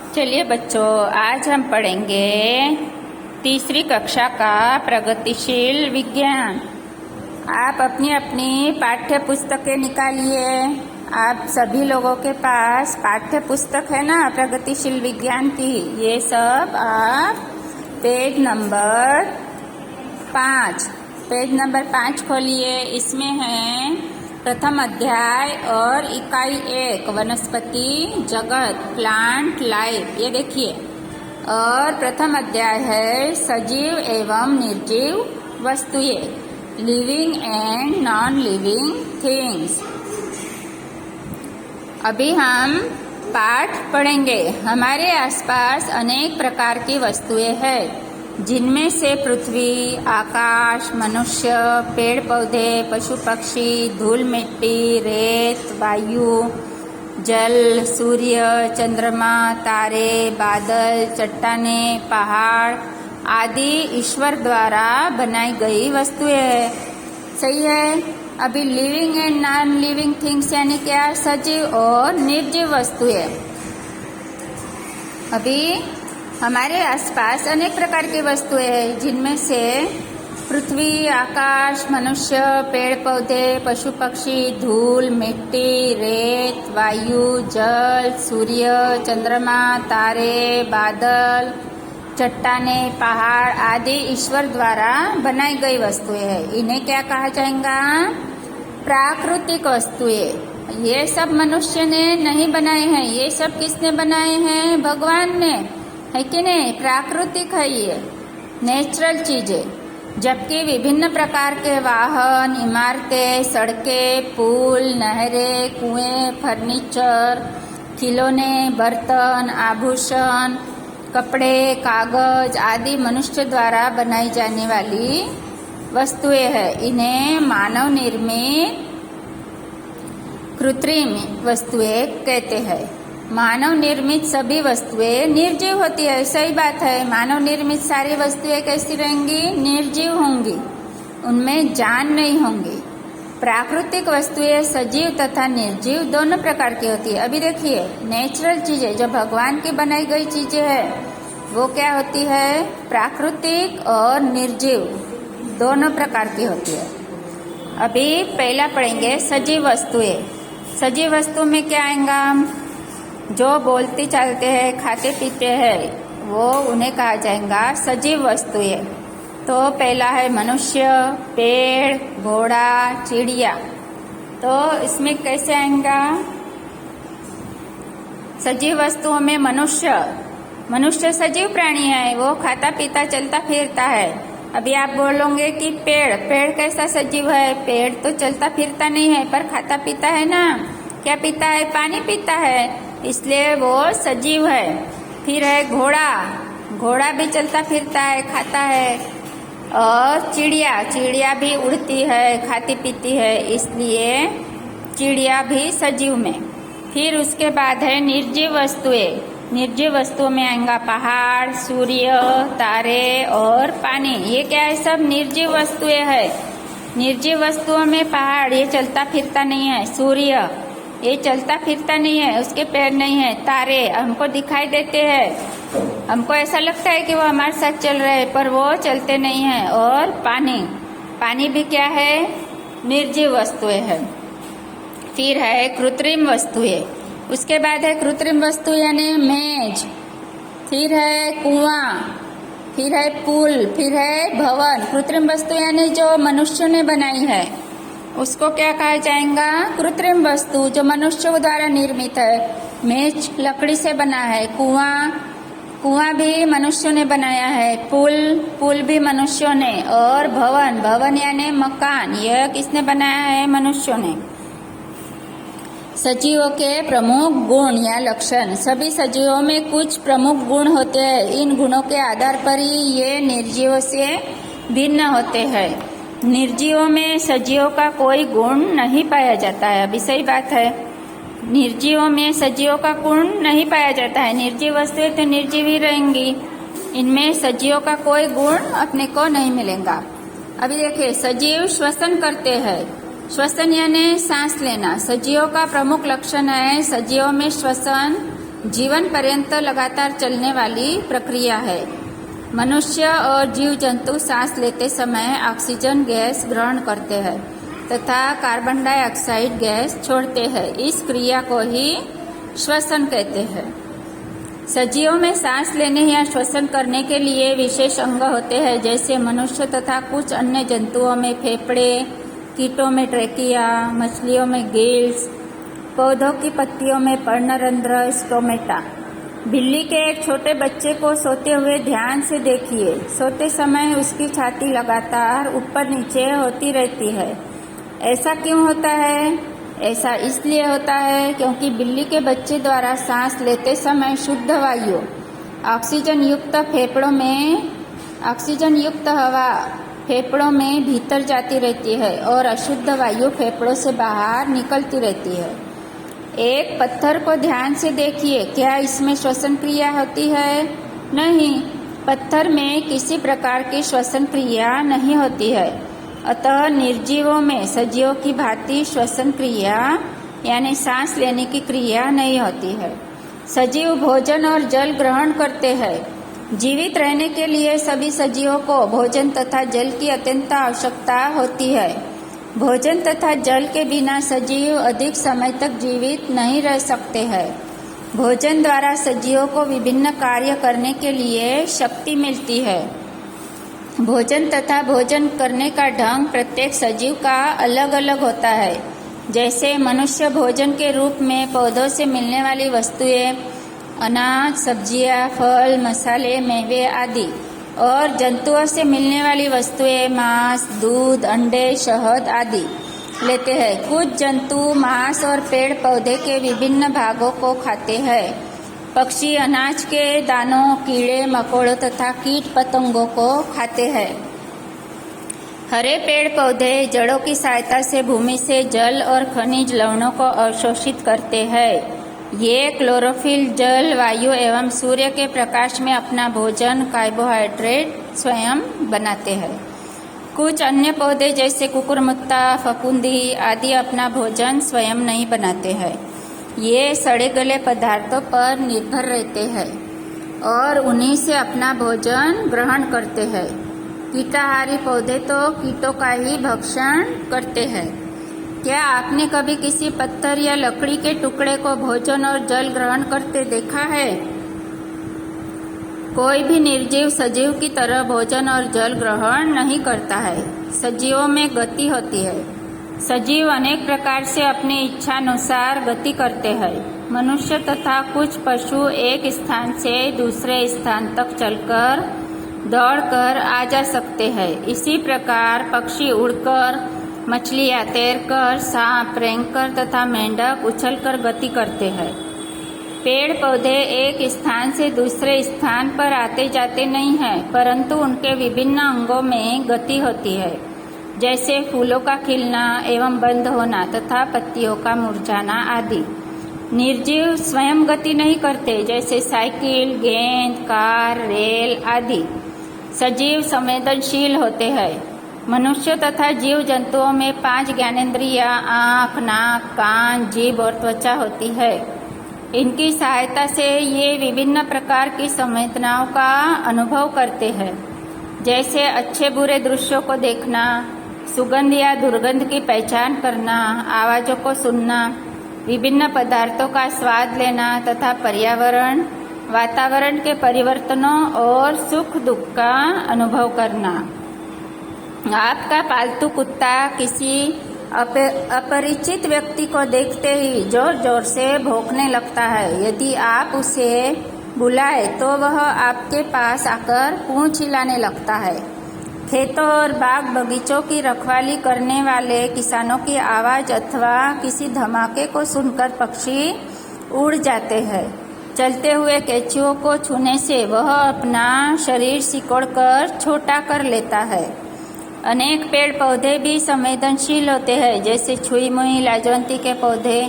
चलिए बच्चों, आज हम पढ़ेंगे तीसरी कक्षा का प्रगतिशील विज्ञान। आप अपनी अपनी पाठ्य पुस्तकें निकालिए। आप सभी लोगों के पास पाठ्य पुस्तक है ना, प्रगतिशील विज्ञान की। ये सब आप पेज नंबर 5 खोलिए। इसमें है प्रथम अध्याय और इकाई 1 वनस्पति जगत, प्लांट लाइफ। ये देखिए, और प्रथम अध्याय है सजीव एवं निर्जीव वस्तुएं, living and non living things. अभी हम पाठ पढ़ेंगे। हमारे आसपास अनेक प्रकार की वस्तुएं हैं, जिनमें से पृथ्वी, आकाश, मनुष्य, पेड़ पौधे, पशु पक्षी, धूल मिट्टी, रेत, वायु, जल, सूर्य, चंद्रमा, तारे, बादल, चट्टानें, पहाड़ आदि ईश्वर द्वारा बनाई गई वस्तुएं हैं। सही है। अभी living and non living things यानी क्या? सजीव और निर्जीव वस्तुएं। अभी हमारे आसपास अनेक प्रकार की वस्तुएं हैं, जिनमें से पृथ्वी, आकाश, मनुष्य, पेड़ पौधे, पशु पक्षी, धूल मिट्टी, रेत, वायु, जल, सूर्य, चंद्रमा, तारे, बादल, चट्टानें, पहाड़ आदि ईश्वर द्वारा बनाई गई वस्तुएं हैं। इन्हें क्या कहा जाएगा? प्राकृतिक वस्तुएं। ये सब मनुष्य ने नहीं बनाए हैं। ये सब किसने बनाए हैं? भगवान ने, है कि नहीं? प्राकृतिक है, ये नेचुरल चीजें। जबकि विभिन्न प्रकार के वाहन, इमारतें, सड़कें, पुल, नहरें, कुएं, फर्नीचर, खिलौने, बर्तन, आभूषण, कपड़े, कागज आदि मनुष्य द्वारा बनाई जाने वाली वस्तुएं हैं। इन्हें मानव निर्मित कृत्रिम वस्तुएं कहते हैं। मानव निर्मित सभी वस्तुएं निर्जीव होती है। सही बात है। मानव निर्मित सारी वस्तुएं कैसी रहेंगी? निर्जीव होंगी, उनमें जान नहीं होंगी। प्राकृतिक वस्तुएं सजीव तथा निर्जीव दोनों प्रकार की होती है। अभी देखिए, नेचुरल चीजें जो भगवान की बनाई गई चीजें हैं, वो क्या होती है? प्राकृतिक और निर्जीव दोनों प्रकार की होती है। अभी पहला पढ़ेंगे सजीव वस्तुएं। सजीव वस्तु में क्या आएगा? जो बोलते चलते हैं, खाते पीते हैं, वो उन्हें कहा जाएगा सजीव वस्तुएं। तो पहला है मनुष्य, पेड़, घोड़ा, चिड़िया। तो इसमें कैसे आएगा? सजीव वस्तुओं में मनुष्य सजीव प्राणी है, वो खाता पीता चलता फिरता है। अभी आप बोलोगे कि पेड़ कैसा सजीव है? पेड़ तो चलता फिरता नहीं है, पर खाता पीता है ना। क्या पीता है? पानी पीता है, इसलिए वो सजीव है। फिर है घोड़ा भी चलता फिरता है, खाता है। और चिड़िया भी उड़ती है, खाती पीती है, इसलिए चिड़िया भी सजीव में। फिर उसके बाद है निर्जीव वस्तुएं। निर्जीव वस्तुओं में आएगा पहाड़, सूर्य, तारे और पानी। ये क्या है? सब निर्जीव वस्तुएं है। निर्जीव वस्तुओं में पहाड़, ये चलता फिरता नहीं है। सूर्य, ये चलता फिरता नहीं है, उसके पैर नहीं है। तारे हमको दिखाई देते हैं, हमको ऐसा लगता है कि वो हमारे साथ चल रहे हैं, पर वो चलते नहीं है। और पानी भी क्या है? निर्जीव वस्तुएं है। फिर है कृत्रिम वस्तुएं। उसके बाद है कृत्रिम वस्तु यानी मेज, फिर है कुआं, फिर है पुल, फिर है भवन। कृत्रिम वस्तु यानी जो मनुष्य ने बनाई है, उसको क्या कहा जाएगा? कृत्रिम वस्तु, जो मनुष्य द्वारा निर्मित है। मेज लकड़ी से बना है, कुआं भी मनुष्यों ने बनाया है, पुल भी मनुष्यों ने। और भवन यानी मकान, यह किसने बनाया है? मनुष्यों ने। सजीवों के प्रमुख गुण या लक्षण। सभी सजीवों में कुछ प्रमुख गुण होते हैं। इन गुणों के आधार पर ही ये निर्जीवों से भिन्न होते हैं। निर्जीवों में सजीवों का कोई गुण नहीं पाया जाता है। अभी सही बात है, निर्जीवों में सजीवों का गुण नहीं पाया जाता है। निर्जीव वस्तुएं तो निर्जीव ही रहेंगी, इनमें सजीवों का कोई गुण अपने को नहीं मिलेगा। अभी देखिए, सजीव श्वसन करते हैं। श्वसन यानी सांस लेना। सजीवों का प्रमुख लक्षण है, सजीवों में श्वसन जीवन पर्यंत लगातार चलने वाली प्रक्रिया है। मनुष्य और जीव जंतु सांस लेते समय ऑक्सीजन गैस ग्रहण करते हैं तथा कार्बन डाइऑक्साइड गैस छोड़ते हैं। इस क्रिया को ही श्वसन कहते हैं। सजीवों में सांस लेने या श्वसन करने के लिए विशेष अंग होते हैं, जैसे मनुष्य तथा कुछ अन्य जंतुओं में फेफड़े, कीटों में ट्रेकिया, मछलियों में गिल्स, पौधों की पत्तियों में पर्णरंध्र स्टोमेटा। बिल्ली के एक छोटे बच्चे को सोते हुए ध्यान से देखिए। सोते समय उसकी छाती लगातार ऊपर नीचे होती रहती है। ऐसा क्यों होता है? ऐसा इसलिए होता है क्योंकि बिल्ली के बच्चे द्वारा सांस लेते समय शुद्ध वायु ऑक्सीजन युक्त हवा फेफड़ों में भीतर जाती रहती है और अशुद्ध वायु फेफड़ों से बाहर निकलती रहती है। एक पत्थर को ध्यान से देखिए, क्या इसमें श्वसन क्रिया होती है? नहीं, पत्थर में किसी प्रकार की श्वसन क्रिया नहीं होती है। अतः निर्जीवों में सजीवों की भांति श्वसन क्रिया यानी सांस लेने की क्रिया नहीं होती है। सजीव भोजन और जल ग्रहण करते हैं। जीवित रहने के लिए सभी सजीवों को भोजन तथा जल की अत्यंत आवश्यकता होती है। भोजन तथा जल के बिना सजीव अधिक समय तक जीवित नहीं रह सकते हैं। भोजन द्वारा सजीवों को विभिन्न कार्य करने के लिए शक्ति मिलती है। भोजन तथा भोजन करने का ढंग प्रत्येक सजीव का अलग अलग होता है। जैसे मनुष्य भोजन के रूप में पौधों से मिलने वाली वस्तुएं, अनाज, सब्जियां, फल, मसाले, मेवे आदि, और जंतुओं से मिलने वाली वस्तुएं मांस, दूध, अंडे, शहद आदि लेते हैं। कुछ जंतु मांस और पेड़ पौधे के विभिन्न भागों को खाते हैं। पक्षी अनाज के दानों, कीड़े मकोड़ों तथा कीट पतंगों को खाते हैं। हरे पेड़ पौधे जड़ों की सहायता से भूमि से जल और खनिज लवणों को अवशोषित करते हैं। ये क्लोरोफिल, जल, वायु एवं सूर्य के प्रकाश में अपना भोजन कार्बोहाइड्रेट स्वयं बनाते हैं। कुछ अन्य पौधे जैसे कुकुरमुत्ता, फफूंदी आदि अपना भोजन स्वयं नहीं बनाते हैं। ये सड़े गले पदार्थों पर निर्भर रहते हैं और उन्हीं से अपना भोजन ग्रहण करते हैं। कीटाहारी पौधे तो कीटों का ही भक्षण करते हैं। क्या आपने कभी किसी पत्थर या लकड़ी के टुकड़े को भोजन और जल ग्रहण करते देखा है? कोई भी निर्जीव सजीव की तरह भोजन और जल ग्रहण नहीं करता है। सजीवों में गति होती है। सजीव अनेक प्रकार से अपनी इच्छानुसार गति करते हैं। मनुष्य तथा कुछ पशु एक स्थान से दूसरे स्थान तक चलकर, दौड़कर आ जा सकते हैं। इसी प्रकार पक्षी उड़कर, मछलियाँ तैरकर, सांप रेंगकर तथा मेंढक उछलकर गति करते हैं। पेड़ पौधे एक स्थान से दूसरे स्थान पर आते जाते नहीं हैं, परंतु उनके विभिन्न अंगों में गति होती है, जैसे फूलों का खिलना एवं बंद होना तथा पत्तियों का मुरझाना आदि। निर्जीव स्वयं गति नहीं करते, जैसे साइकिल, गेंद, कार, रेल आदि। सजीव संवेदनशील होते हैं। मनुष्य तथा जीव जंतुओं में 5 ज्ञानेंद्रियां आँख, नाक, कान, जीभ और त्वचा होती है। इनकी सहायता से ये विभिन्न प्रकार की संवेदनाओं का अनुभव करते हैं, जैसे अच्छे बुरे दृश्यों को देखना, सुगंध या दुर्गंध की पहचान करना, आवाज़ों को सुनना, विभिन्न पदार्थों का स्वाद लेना तथा वातावरण के परिवर्तनों और सुख दुख का अनुभव करना। आपका पालतू कुत्ता किसी अपरिचित व्यक्ति को देखते ही जोर जोर से भौंकने लगता है। यदि आप उसे बुलाए तो वह आपके पास आकर पूंछ हिलाने लगता है। खेतों और बाग बगीचों की रखवाली करने वाले किसानों की आवाज़ अथवा किसी धमाके को सुनकर पक्षी उड़ जाते हैं। चलते हुए केंचुओं को छूने से वह अपना शरीर सिकोड़कर छोटा कर लेता है। अनेक पेड़ पौधे भी संवेदनशील होते हैं, जैसे छुई मुई लाजवंती के पौधे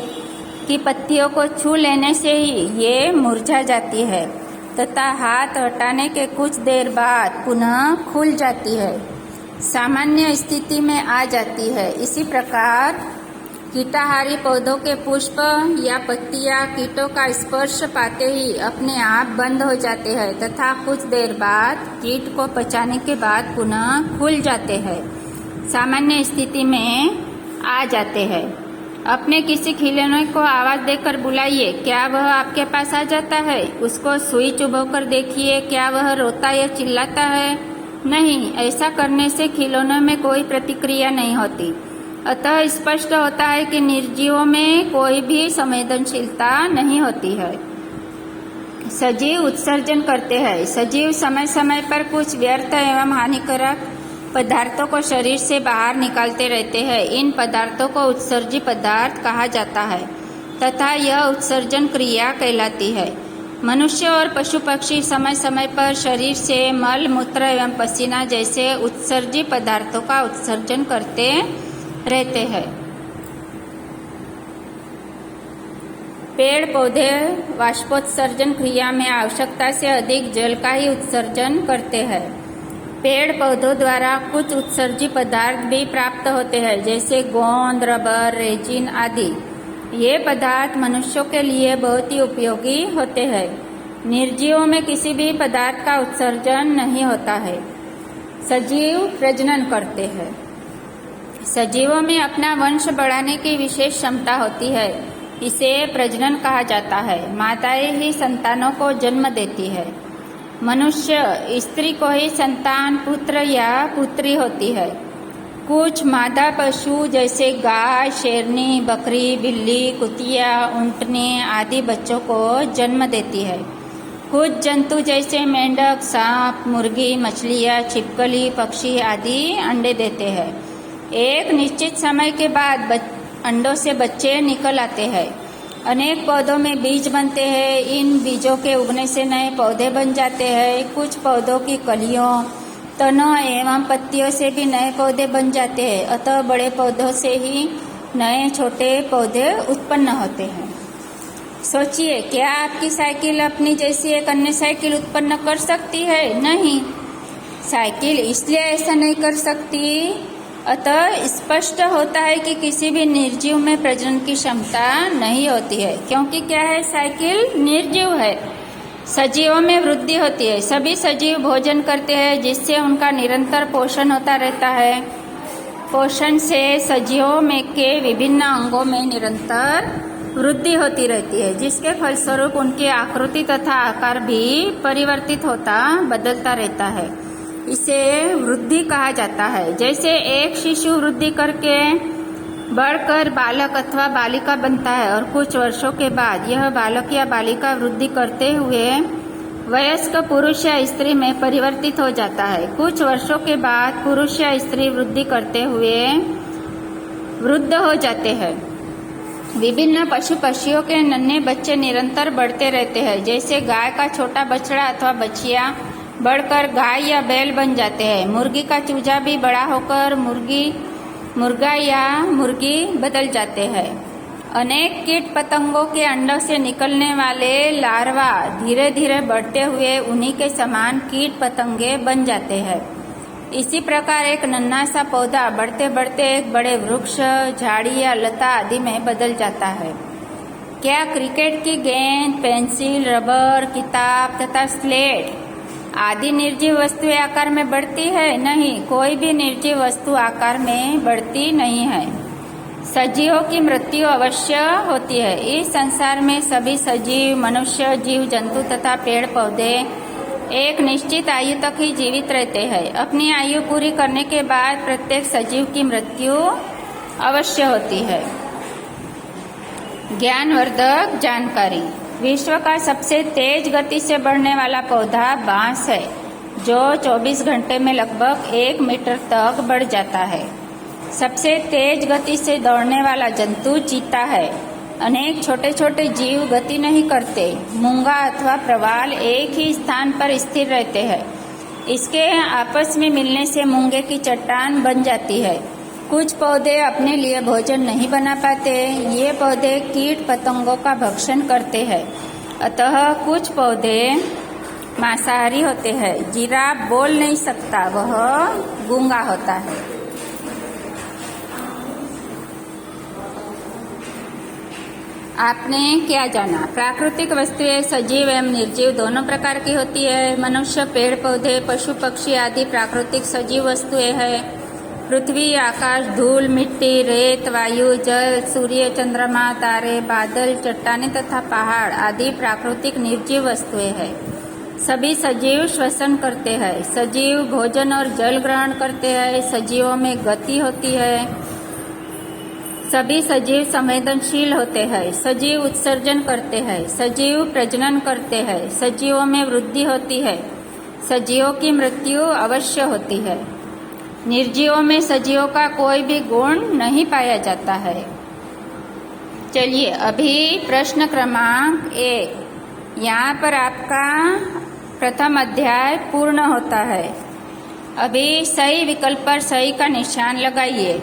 की पत्तियों को छू लेने से ही ये मुरझा जाती है तथा हाथ हटाने के कुछ देर बाद पुनः खुल जाती है, सामान्य स्थिति में आ जाती है। इसी प्रकार कीटाहारी पौधों के पुष्प या पत्तियां कीटों का स्पर्श पाते ही अपने आप बंद हो जाते हैं तथा कुछ देर बाद कीट को पचाने के बाद पुनः खुल जाते हैं, सामान्य स्थिति में आ जाते हैं। अपने किसी खिलौने को आवाज देकर बुलाइए, क्या वह आपके पास आ जाता है? उसको सुई चुभोकर देखिए, क्या वह रोता या चिल्लाता है? नहीं, ऐसा करने से खिलौने में कोई प्रतिक्रिया नहीं होती। अतः स्पष्ट होता है कि निर्जीवों में कोई भी संवेदनशीलता नहीं होती है। सजीव उत्सर्जन करते हैं। सजीव समय समय पर कुछ व्यर्थ एवं हानिकारक पदार्थों को शरीर से बाहर निकालते रहते हैं। इन पदार्थों को उत्सर्जी पदार्थ कहा जाता है तथा यह उत्सर्जन क्रिया कहलाती है। मनुष्य और पशु पक्षी समय समय पर शरीर से मल मूत्र एवं पसीना जैसे उत्सर्जी पदार्थों का उत्सर्जन करते रहते हैं। पेड़ पौधे वाष्पोत्सर्जन क्रिया में आवश्यकता से अधिक जल का ही उत्सर्जन करते हैं। पेड़ पौधों द्वारा कुछ उत्सर्जी पदार्थ भी प्राप्त होते हैं, जैसे गोंद, रबर, रेजिन आदि। ये पदार्थ मनुष्यों के लिए बहुत ही उपयोगी होते हैं। निर्जीवों में किसी भी पदार्थ का उत्सर्जन नहीं होता है। सजीव प्रजनन करते हैं। सजीवों में अपना वंश बढ़ाने की विशेष क्षमता होती है, इसे प्रजनन कहा जाता है। माताएं ही संतानों को जन्म देती है। मनुष्य स्त्री को ही संतान पुत्र या पुत्री होती है। कुछ मादा पशु जैसे गाय, शेरनी, बकरी, बिल्ली, कुतिया, ऊंटनी आदि बच्चों को जन्म देती है। कुछ जंतु जैसे मेंढक, सांप, मुर्गी, मछलियाँ, छिपकली, पक्षी आदि अंडे देते हैं। एक निश्चित समय के बाद अंडों से बच्चे निकल आते हैं। अनेक पौधों में बीज बनते हैं। इन बीजों के उगने से नए पौधे बन जाते हैं। कुछ पौधों की कलियों, तनों एवं पत्तियों से भी नए पौधे बन जाते हैं। अतः बड़े पौधों से ही नए छोटे पौधे उत्पन्न होते हैं। सोचिए, क्या आपकी साइकिल अपनी जैसी एक अन्य साइकिल उत्पन्न कर सकती है? नहीं, साइकिल इसलिए ऐसा नहीं कर सकती। अतः स्पष्ट होता है कि किसी भी निर्जीव में प्रजनन की क्षमता नहीं होती है, क्योंकि क्या है, साइकिल निर्जीव है। सजीवों में वृद्धि होती है। सभी सजीव भोजन करते हैं, जिससे उनका निरंतर पोषण होता रहता है। पोषण से सजीवों में के विभिन्न अंगों में निरंतर वृद्धि होती रहती है, जिसके फलस्वरूप उनकी आकृति तथा आकार भी परिवर्तित होता बदलता रहता है। इसे वृद्धि कहा जाता है। जैसे एक शिशु वृद्धि करके बढ़कर बालक अथवा बालिका बनता है और कुछ वर्षों के बाद यह बालक या बालिका वृद्धि करते हुए वयस्क पुरुष या स्त्री में परिवर्तित हो जाता है। कुछ वर्षों के बाद पुरुष या स्त्री वृद्धि करते हुए वृद्ध हो जाते हैं। विभिन्न पशु पक्षियों के नन्हे बच्चे निरंतर बढ़ते रहते हैं। जैसे गाय का छोटा बछड़ा अथवा बछिया बढ़कर गाय या बैल बन जाते हैं। मुर्गी का चूजा भी बड़ा होकर मुर्गा या मुर्गी बदल जाते हैं। अनेक कीट पतंगों के अंडों से निकलने वाले लार्वा धीरे धीरे बढ़ते हुए उन्हीं के समान कीट पतंगे बन जाते हैं। इसी प्रकार एक नन्हा सा पौधा बढ़ते बढ़ते एक बड़े वृक्ष, झाड़ी या लता आदि में बदल जाता है। क्या क्रिकेट की गेंद, पेंसिल, रबर, किताब तथा स्लेट आदि निर्जीव वस्तुएं आकार में बढ़ती है? नहीं, कोई भी निर्जीव वस्तु आकार में बढ़ती नहीं है। सजीवों की मृत्यु अवश्य होती है। इस संसार में सभी सजीव, मनुष्य, जीव जंतु तथा पेड़ पौधे एक निश्चित आयु तक ही जीवित रहते हैं। अपनी आयु पूरी करने के बाद प्रत्येक सजीव की मृत्यु अवश्य होती है। ज्ञानवर्धक जानकारी। विश्व का सबसे तेज गति से बढ़ने वाला पौधा बांस है, जो 24 घंटे में लगभग 1 मीटर तक बढ़ जाता है। सबसे तेज गति से दौड़ने वाला जंतु चीता है। अनेक छोटे छोटे जीव गति नहीं करते। मूंगा अथवा प्रवाल एक ही स्थान पर स्थिर रहते हैं। इसके आपस में मिलने से मूंगे की चट्टान बन जाती है। कुछ पौधे अपने लिए भोजन नहीं बना पाते। ये पौधे कीट पतंगों का भक्षण करते हैं। अतः कुछ पौधे मांसाहारी होते हैं। जिराफ बोल नहीं सकता, वह गूंगा होता है। आपने क्या जाना? प्राकृतिक वस्तुएं सजीव एवं निर्जीव दोनों प्रकार की होती है। मनुष्य, पेड़ पौधे, पशु पक्षी आदि प्राकृतिक सजीव वस्तुएं हैं। पृथ्वी, आकाश, धूल, मिट्टी, रेत, वायु, जल, सूर्य, चंद्रमा, तारे, बादल, चट्टानें तथा पहाड़ आदि प्राकृतिक निर्जीव वस्तुएं हैं। सभी सजीव श्वसन करते हैं। सजीव भोजन और जल ग्रहण करते हैं। सजीवों में गति होती है। सभी सजीव संवेदनशील होते हैं। सजीव उत्सर्जन करते हैं। सजीव प्रजनन करते हैं। सजीवों में वृद्धि होती है। सजीवों की मृत्यु अवश्य होती है। निर्जीवों में सजीवों का कोई भी गुण नहीं पाया जाता है। चलिए अभी प्रश्न क्रमांक 1, यहाँ पर आपका प्रथम अध्याय पूर्ण होता है। अभी सही विकल्प पर सही का निशान लगाइए।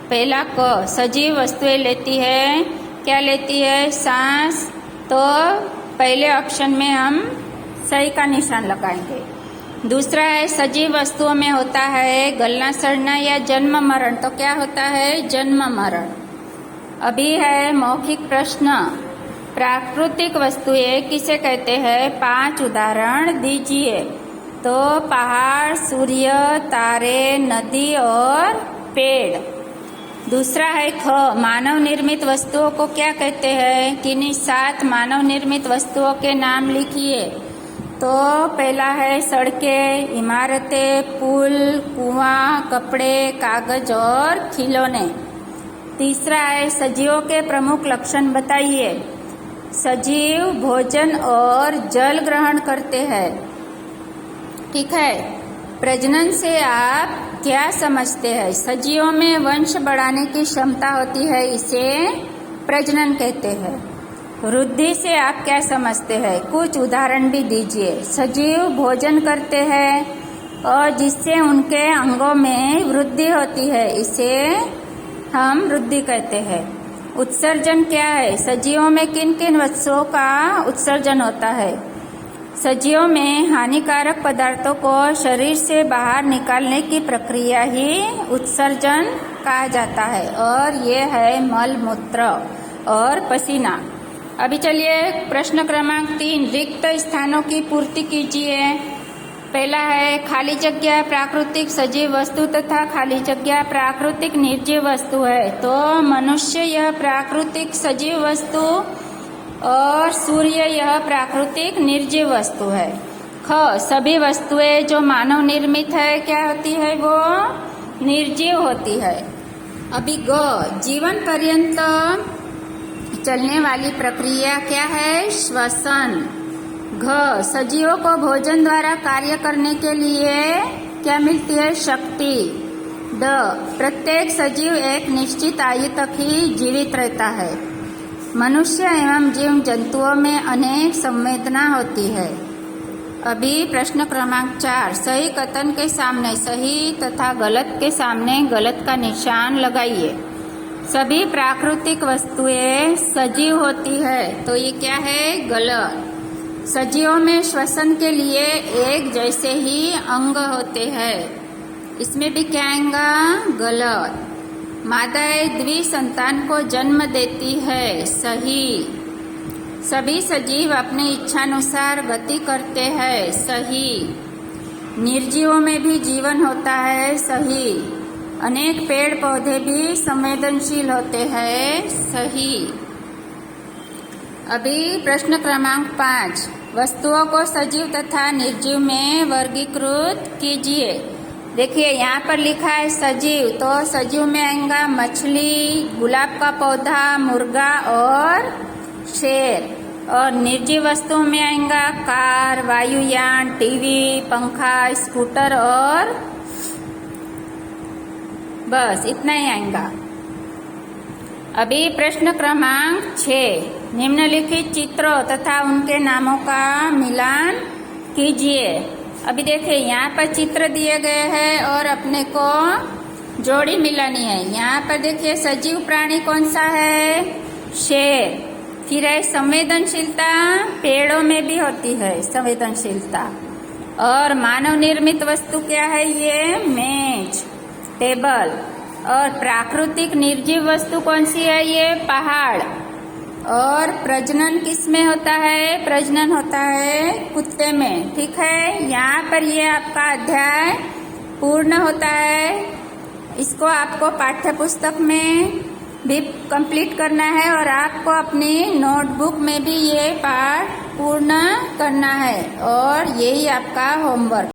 पहला क, सजीव वस्तुएं लेती है, क्या लेती है? सांस। तो पहले ऑप्शन में हम सही का निशान लगाएंगे। दूसरा है सजीव वस्तुओं में होता है गलना सड़ना या जन्म मरण, तो क्या होता है? जन्म मरण। अभी है मौखिक प्रश्न, प्राकृतिक वस्तुएं किसे कहते हैं? 5 उदाहरण दीजिए। तो पहाड़, सूर्य, तारे, नदी और पेड़। दूसरा है ख, मानव निर्मित वस्तुओं को क्या कहते हैं? किन्हीं 7 मानव निर्मित वस्तुओं के नाम लिखिए। तो पहला है सड़कें, इमारतें, पुल, कुआं, कपड़े, कागज और खिलौने। तीसरा है सजीवों के प्रमुख लक्षण बताइए। सजीव भोजन और जल ग्रहण करते हैं। ठीक है, प्रजनन से आप क्या समझते हैं? सजीवों में वंश बढ़ाने की क्षमता होती है, इसे प्रजनन कहते हैं। वृद्धि से आप क्या समझते हैं? कुछ उदाहरण भी दीजिए। सजीव भोजन करते हैं और जिससे उनके अंगों में वृद्धि होती है, इसे हम वृद्धि कहते हैं। उत्सर्जन क्या है? सजीवों में किन किन वस्तुओं का उत्सर्जन होता है? सजीवों में हानिकारक पदार्थों को शरीर से बाहर निकालने की प्रक्रिया ही उत्सर्जन कहा जाता है, और ये है मल मूत्र और पसीना। अभी चलिए प्रश्न क्रमांक 3, रिक्त स्थानों की पूर्ति कीजिए। पहला है खाली जगह प्राकृतिक सजीव वस्तु तथा खाली जगह प्राकृतिक निर्जीव वस्तु है। तो मनुष्य यह प्राकृतिक सजीव वस्तु और सूर्य यह प्राकृतिक निर्जीव वस्तु है। ख, सभी वस्तुएं जो मानव निर्मित है क्या होती है? वो निर्जीव होती है। अभी ग, जीवन पर्यंत चलने वाली प्रक्रिया क्या है? श्वसन। घ, सजीवों को भोजन द्वारा कार्य करने के लिए क्या मिलती है? शक्ति। ड, प्रत्येक सजीव एक निश्चित आयु तक ही जीवित रहता है। मनुष्य एवं जीव जंतुओं में अनेक संवेदना होती है। अभी प्रश्न क्रमांक 4, सही कथन के सामने सही तथा गलत के सामने गलत का निशान लगाइए। सभी प्राकृतिक वस्तुएं सजीव होती है, तो ये क्या है? गलत। सजीवों में श्वसन के लिए एक जैसे ही अंग होते हैं, इसमें भी क्या आएगा? गलत। मादाएं द्विसंतान को जन्म देती है, सही। सभी सजीव अपने इच्छानुसार गति करते हैं, सही। निर्जीवों में भी जीवन होता है, सही। अनेक पेड़ पौधे भी संवेदनशील होते हैं, सही। अभी प्रश्न क्रमांक 5, वस्तुओं को सजीव तथा निर्जीव में वर्गीकृत कीजिए। देखिए यहाँ पर लिखा है सजीव, तो सजीव में आएगा मछली, गुलाब का पौधा, मुर्गा और शेर। और निर्जीव वस्तुओं में आएगा कार, वायुयान, टीवी, पंखा, स्कूटर और बस इतना ही आएगा। अभी प्रश्न क्रमांक 6, निम्नलिखित चित्रों तथा उनके नामों का मिलान कीजिए। अभी देखिए यहाँ पर चित्र दिए गए हैं और अपने को जोड़ी मिलानी है। यहाँ पर देखिए सजीव प्राणी कौन सा है? शेर। फिर है संवेदनशीलता, पेड़ों में भी होती है संवेदनशीलता। और मानव निर्मित वस्तु क्या है? ये मेज, टेबल। और प्राकृतिक निर्जीव वस्तु कौन सी है? ये पहाड़। और प्रजनन किस में होता है? प्रजनन होता है कुत्ते में। ठीक है, यहाँ पर ये आपका अध्याय पूर्ण होता है। इसको आपको पाठ्य पुस्तक में भी कंप्लीट करना है और आपको अपनी नोटबुक में भी ये पाठ पूर्ण करना है और यही आपका होमवर्क।